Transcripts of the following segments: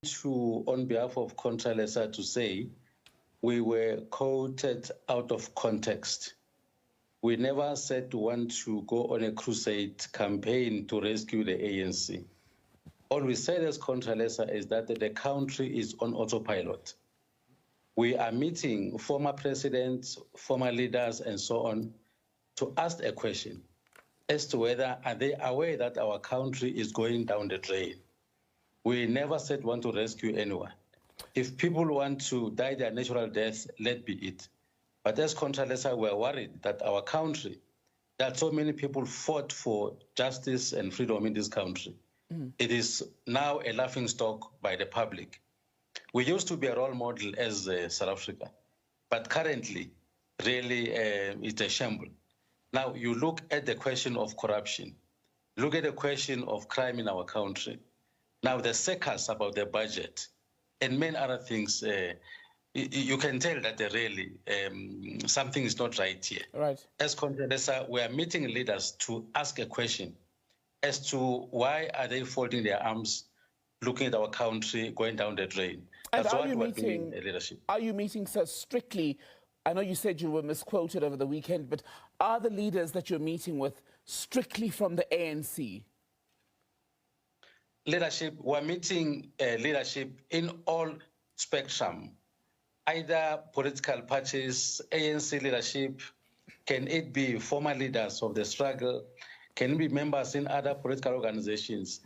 to, on behalf of Contralesa, to say we were quoted out of context. We never said we want to go on a crusade campaign to rescue the ANC. All we said as Contralesa is that the country is on autopilot. We are meeting former presidents, former leaders, and so on, to ask a question as to whether are they aware that our country is going down the drain. We never said we want to rescue anyone. If people want to die their natural death, let be it. But as Contralesa, we're worried that our country, that so many people fought for justice and freedom in this country. It is now a laughingstock by the public. We used to be a role model as South Africa, but currently, really, it's a shamble. Now, you look at the question of corruption, look at the question of crime in our country. Now, the circus about the budget and many other things, you can tell that really something is not right here. Right. As Contralesa, we are meeting leaders to ask a question as to why are they folding their arms, looking at our country going down the drain. And That's are what you we're meeting, doing, leadership. Are you meeting so strictly? I know you said you were misquoted over the weekend, but are the leaders that you're meeting with strictly from the ANC? Leadership, we're meeting leadership in all spectrum, either political parties, ANC leadership, can it be former leaders of the struggle, can it be members in other political organizations,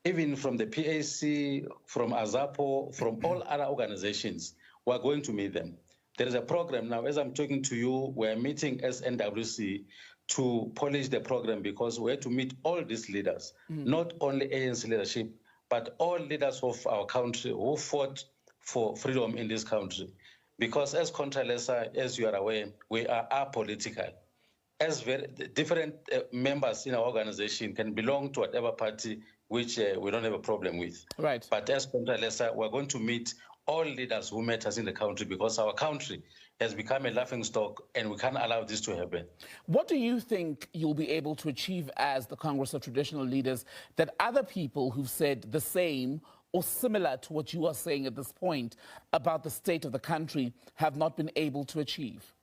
even from the PAC, from AZAPO, from all other organizations, we're going to meet them. There is a program now, as I'm talking to you, we're meeting as NWC to polish the program because we have to meet all these leaders, not only ANC leadership, but all leaders of our country who fought for freedom in this country. Because as Contralesa, as you are aware, we are apolitical. As very different members in our organization can belong to whatever party which we don't have a problem with. Right. But as Contralesa, we're going to meet all leaders who matters in the country because our country has become a laughingstock and we can't allow this to happen. What do you think you'll be able to achieve as the Congress of Traditional Leaders that other people who've said the same or similar to what you are saying at this point about the state of the country have not been able to achieve?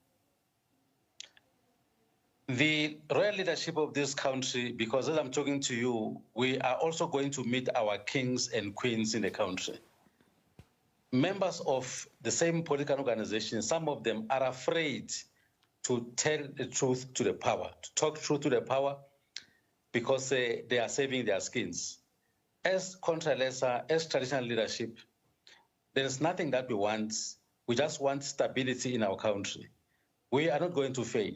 The royal leadership of this country, because as I'm talking to you, we are also going to meet our kings and queens in the country. Members of the same political organization, some of them are afraid to tell the truth to the power, to talk truth to the power, because they are saving their skins. As Contralesa, as traditional leadership, there is nothing that we want. We just want stability in our country. We are not going to fail.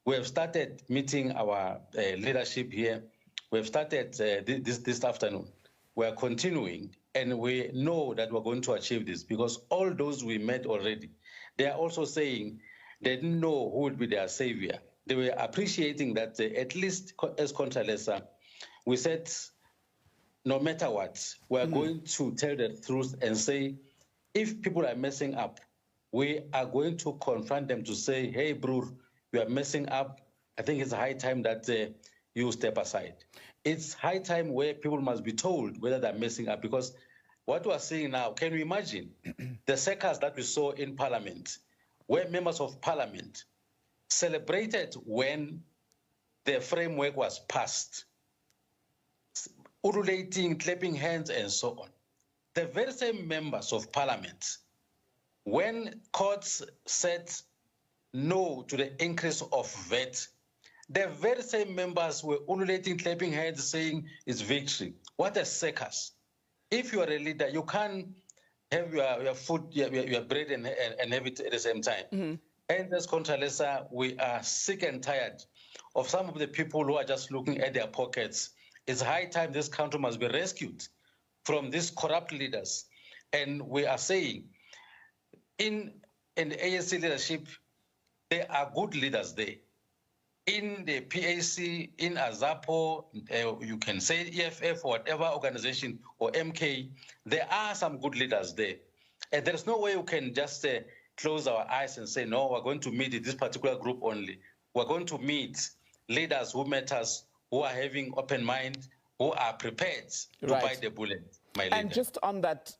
We have started meeting our leadership here. We have started this afternoon. We are continuing, and we know that we're going to achieve this because all those we met already, they are also saying they didn't know who would be their savior. They were appreciating that at least as Contralesa, we said, no matter what, we're going to tell the truth and say, if people are messing up, we are going to confront them to say, hey, bro, you are messing up. I think it's high time that you step aside. It's high time where people must be told whether they're messing up because what we are seeing now, can you imagine the circus that we saw in Parliament, where members of Parliament celebrated when the framework was passed, ululating, clapping hands, and so on. The very same members of Parliament, when courts said no to the increase of VAT, the very same members were ululating, clapping hands, saying it's victory. What a circus. If you are a leader, you can't have your food, your bread and have it at the same time. And as Contralesa, we are sick and tired of some of the people who are just looking at their pockets. It's high time this country must be rescued from these corrupt leaders. And we are saying, in the ANC leadership, there are good leaders there. In the PAC, in AZAPO, you can say EFF, or whatever organization, or MK, there are some good leaders there. And there's no way you can just close our eyes and say, no, we're going to meet this particular group only. We're going to meet leaders who matters, who are having open mind, who are prepared to bite the bullet. my leader. And just on that